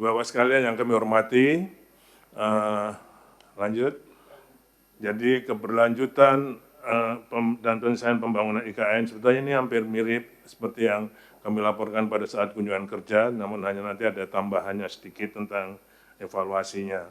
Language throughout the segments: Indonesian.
Bapak sekalian yang kami hormati, lanjut. Jadi keberlanjutan dan penyelesaian pembangunan IKN sebetulnya ini hampir mirip seperti yang kami laporkan pada saat kunjungan kerja, namun hanya nanti ada tambahannya sedikit tentang evaluasinya.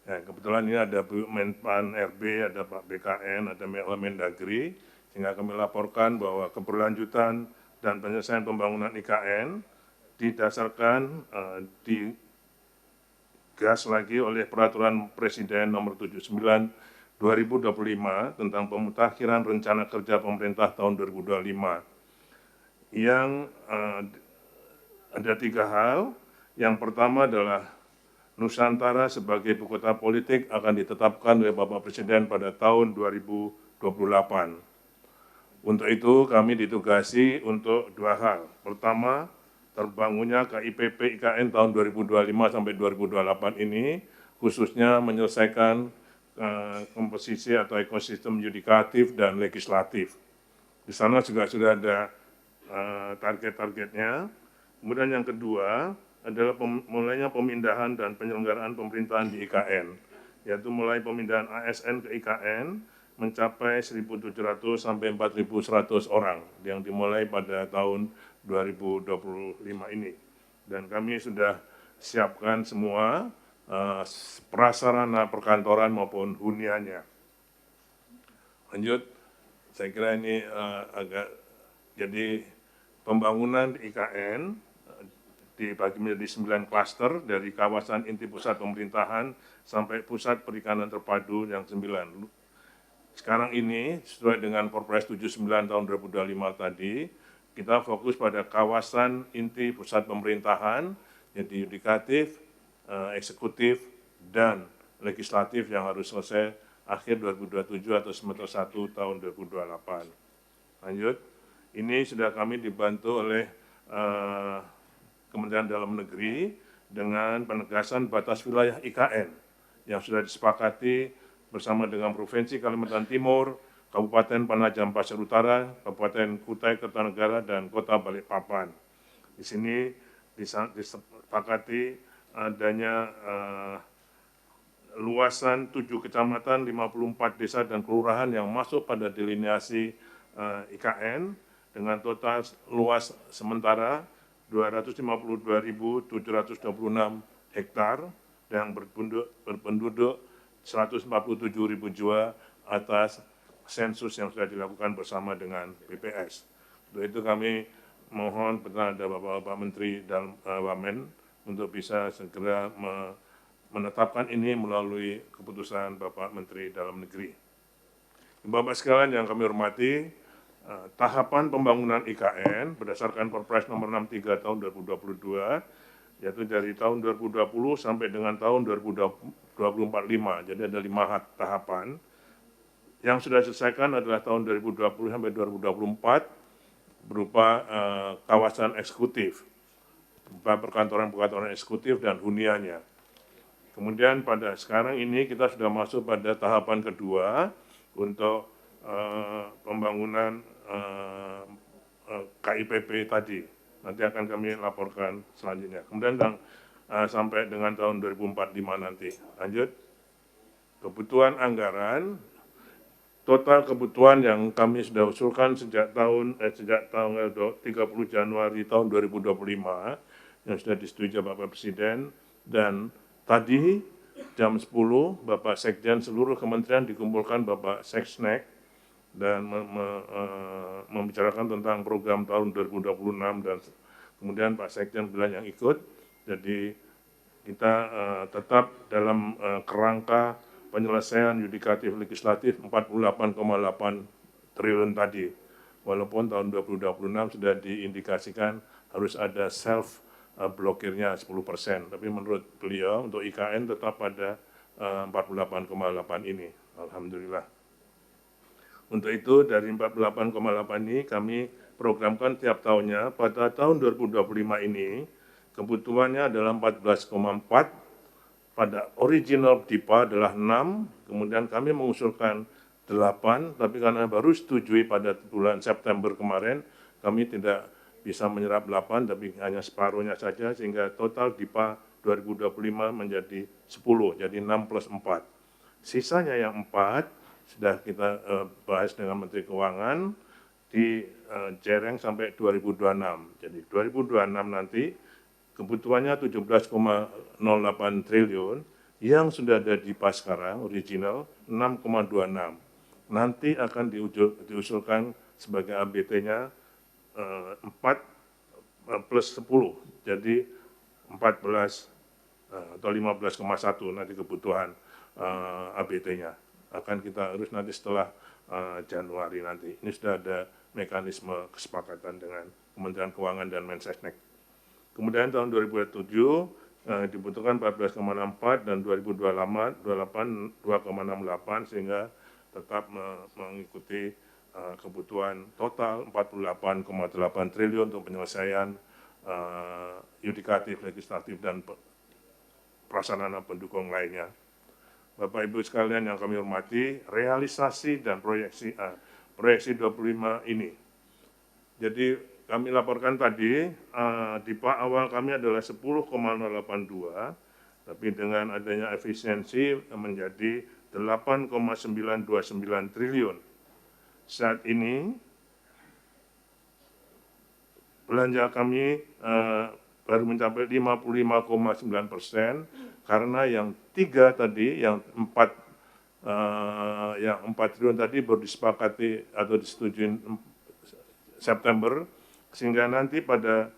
Ya, kebetulan ini ada Bu Menpan RB, ada Pak BKN, ada Mendagri, sehingga kami laporkan bahwa keberlanjutan dan penyelesaian pembangunan IKN didasarkan digas lagi oleh Peraturan Presiden Nomor 79 2025 tentang pemutakhiran rencana kerja pemerintah tahun 2025 yang ada 3 hal. Yang pertama adalah Nusantara sebagai ibu kota politik akan ditetapkan oleh Bapak Presiden pada tahun 2028. Untuk itu kami ditugasi untuk 2 hal. Pertama, terbangunnya KIPP IKN tahun 2025 sampai 2028 ini khususnya menyelesaikan komposisi atau ekosistem yudikatif dan legislatif. Di sana juga sudah ada target-targetnya. Kemudian yang kedua adalah mulainya pemindahan dan penyelenggaraan pemerintahan di IKN, yaitu mulai pemindahan ASN ke IKN mencapai 1.700 sampai 4.100 orang yang dimulai pada tahun 2025 ini. Dan kami sudah siapkan semua prasarana perkantoran maupun huniannya. Lanjut, saya kira ini agak jadi pembangunan IKN dibagi menjadi 9 klaster dari kawasan inti pusat pemerintahan sampai pusat perikanan terpadu yang 9. Sekarang ini sesuai dengan Perpres 79 tahun 2025 tadi, kita fokus pada kawasan inti pusat pemerintahan, jadi yudikatif, eksekutif, dan legislatif yang harus selesai akhir 2027 atau semester 1 tahun 2028. Lanjut, ini sudah kami dibantu oleh Kementerian Dalam Negeri dengan penegasan batas wilayah IKN yang sudah disepakati bersama dengan Provinsi Kalimantan Timur, Kabupaten Penajam Pasir Utara, Kabupaten Kutai Kertanegara, dan Kota Balikpapan. Di sini disepakati adanya luasan 7 kecamatan, 54 desa dan kelurahan yang masuk pada delineasi IKN dengan total luas sementara 252.726 hektar yang berpenduduk 147.000 jiwa atas sensus yang sudah dilakukan bersama dengan BPS. Untuk itu kami mohon kepada Bapak Menteri dan Wamen untuk bisa segera menetapkan ini melalui keputusan Bapak Menteri Dalam Negeri. Bapak sekalian yang kami hormati, tahapan pembangunan IKN berdasarkan Perpres nomor 63 tahun 2022, yaitu dari tahun 2020 sampai dengan tahun 2045, jadi ada 5 tahapan. Yang sudah diselesaikan adalah tahun 2020 sampai 2024 berupa kawasan eksekutif, berupa perkantoran-perkantoran eksekutif dan huniannya. Kemudian pada sekarang ini kita sudah masuk pada tahapan kedua untuk pembangunan KIPP tadi. Nanti akan kami laporkan selanjutnya. Kemudian sampai dengan tahun 2045 nanti. Lanjut. Kebutuhan anggaran, total kebutuhan yang kami sudah usulkan sejak tanggal 30 Januari tahun 2025 yang sudah disetujui Bapak Presiden, dan tadi jam 10 Bapak Sekjen seluruh kementerian dikumpulkan Bapak Seksnek dan membicarakan tentang program tahun 2026 dan kemudian Pak Sekjen bilang yang ikut. Jadi kita tetap dalam kerangka penyelesaian yudikatif legislatif 48,8 triliun tadi. Walaupun tahun 2026 sudah diindikasikan harus ada self blokirnya 10%, tapi menurut beliau untuk IKN tetap pada 48,8 ini. Alhamdulillah. Untuk itu dari 48,8 ini kami programkan tiap tahunnya. Pada tahun 2025 ini kebutuhannya adalah 14,4, pada original DIPA adalah 6, kemudian kami mengusulkan 8, tapi karena baru setujui pada bulan September kemarin, kami tidak bisa menyerap 8, tapi hanya separuhnya saja, sehingga total DIPA 2025 menjadi 10, jadi 6 plus 4. Sisanya yang 4 sudah kita bahas dengan Menteri Keuangan di jereng sampai 2026. Jadi 2026 nanti kebutuhannya 17,08 triliun, yang sudah ada di PAS sekarang, original, 6,26. Nanti akan diusulkan sebagai ABT-nya 4 plus 10, jadi 14 atau 15,1 nanti kebutuhan ABT-nya. Akan kita urus nanti setelah Januari nanti. Ini sudah ada mekanisme kesepakatan dengan Kementerian Keuangan dan Mensesnek. Kemudian tahun 2027 dibutuhkan 14,64 dan 2028 2,68 sehingga tetap mengikuti kebutuhan total 48,8 triliun untuk penyelesaian yudikatif, legislatif, dan prasarana pendukung lainnya. Bapak Ibu sekalian yang kami hormati, realisasi dan proyeksi 25 ini. Jadi kami laporkan tadi, DIPA awal kami adalah 10,082, tapi dengan adanya efisiensi menjadi 8,929 triliun. Saat ini, belanja kami baru mencapai 55,9%, karena yang 3 tadi, yang 4 triliun tadi baru disepakati atau disetujui September, sehingga nanti pada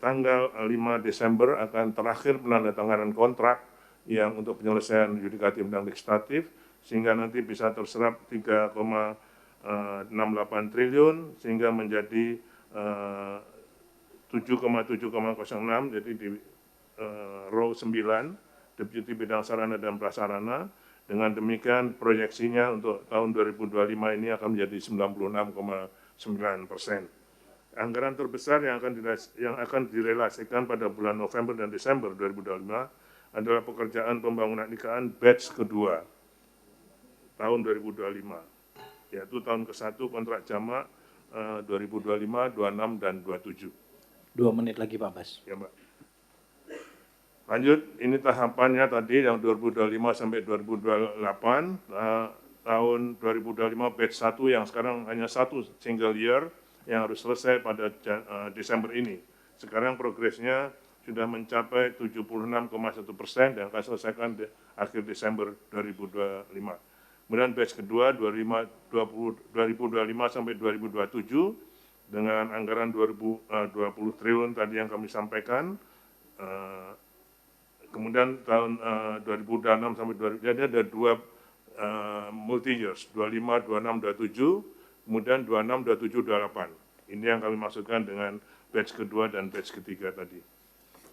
tanggal 5 Desember akan terakhir penandatanganan kontrak yang untuk penyelesaian yudikatif dan legislatif, sehingga nanti bisa terserap 3,68 triliun, sehingga menjadi 7,7,06, jadi di row 9, Deputi Bidang Sarana dan Prasarana. Dengan demikian proyeksinya untuk tahun 2025 ini akan menjadi 96,9%. Anggaran terbesar yang akan direlasikan pada bulan November dan Desember 2025 adalah pekerjaan pembangunan IKN batch kedua tahun 2025, yaitu tahun ke-1 kontrak jamak 2025, 26, dan 27. 2 menit lagi Pak Bas. Ya, Mbak. Lanjut, ini tahapannya tadi yang 2025 sampai 2028, tahun 2025 batch 1 yang sekarang hanya 1 single year yang harus selesai pada Desember ini. Sekarang progresnya sudah mencapai 76,1% dan akan selesaikan di akhir Desember 2025. Kemudian batch kedua 2025 sampai 2027 dengan anggaran 20 triliun tadi yang kami sampaikan. Kemudian tahun 2026 sampai 2027, jadi ada 2 multi years, 25, 26, 27, kemudian 26, 27, 28. Ini yang kami maksudkan dengan batch kedua dan batch ketiga tadi.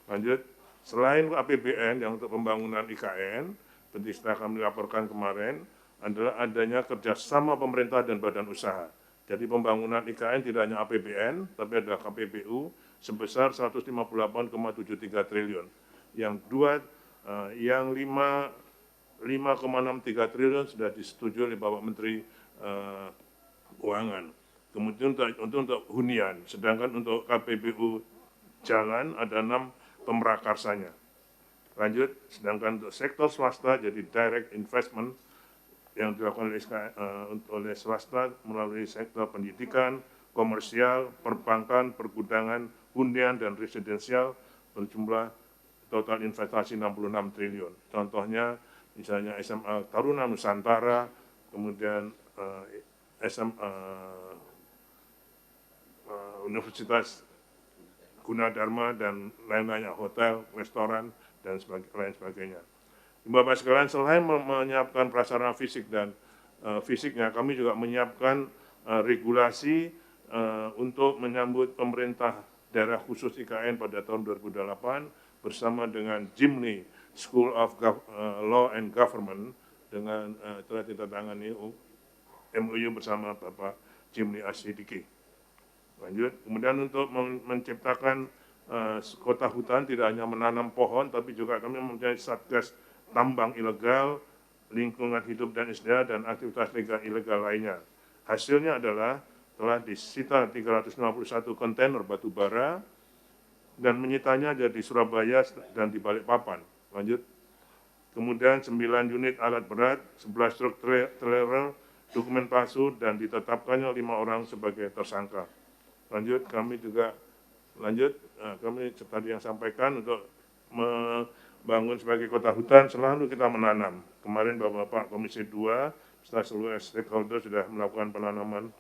Lanjut, selain APBN yang untuk pembangunan IKN, seperti setelah kami laporkan kemarin, adalah adanya kerjasama pemerintah dan badan usaha. Jadi pembangunan IKN tidak hanya APBN, tapi ada KPBU sebesar 158,73 triliun. Yang 5,63 triliun sudah disetujui oleh Bapak Menteri Keuangan. Kemudian untuk hunian, sedangkan untuk KPBU jalan ada 6 pemrakarsanya. Lanjut, sedangkan untuk sektor swasta jadi direct investment yang dilakukan oleh swasta melalui sektor pendidikan, komersial, perbankan, pergudangan, hunian, dan residensial berjumlah total investasi 66 triliun. Contohnya misalnya SMA Taruna Nusantara, kemudian Universitas Gunadarma, dan lain-lainnya, hotel, restoran, dan lain sebagainya. Bapak sekalian, selain menyiapkan prasarana fisik dan fisiknya, kami juga menyiapkan regulasi untuk menyambut pemerintah daerah khusus IKN pada tahun 2008 bersama dengan JIMNI, School of Law and Government, dengan telah ditandatangani MOU bersama Bapak JIMNI Asyidiki. Lanjut, kemudian untuk menciptakan kota hutan tidak hanya menanam pohon, tapi juga kami mempunyai satgas tambang ilegal, lingkungan hidup dan SDA, dan aktivitas ilegal lainnya. Hasilnya adalah telah disita 351 kontainer batu bara, dan menyitanya ada di Surabaya dan di Balikpapan. Lanjut. Kemudian 9 unit alat berat, 11 truk trailer, dokumen palsu, dan ditetapkannya 5 orang sebagai tersangka. Lanjut, kami tadi yang sampaikan untuk membangun sebagai kota hutan selalu kita menanam. Kemarin Bapak Komisi 2 setelah seluruh stakeholder sudah melakukan penanaman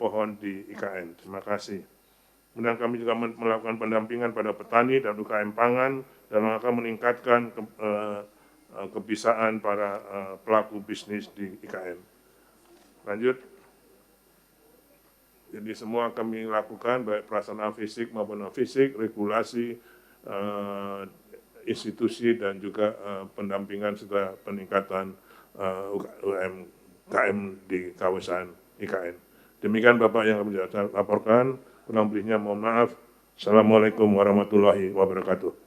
pohon di IKN. Terima kasih. Kemudian kami juga melakukan pendampingan pada petani dan UKM pangan dalam rangka meningkatkan kebisaan para pelaku bisnis di IKN. Lanjut. Jadi semua kami lakukan baik pelaksanaan fisik maupun non fisik, regulasi, institusi dan juga pendampingan serta peningkatan UMKM di kawasan IKN. Demikian Bapak yang kami laporkan, kurang lebihnya mohon maaf. Assalamualaikum warahmatullahi wabarakatuh.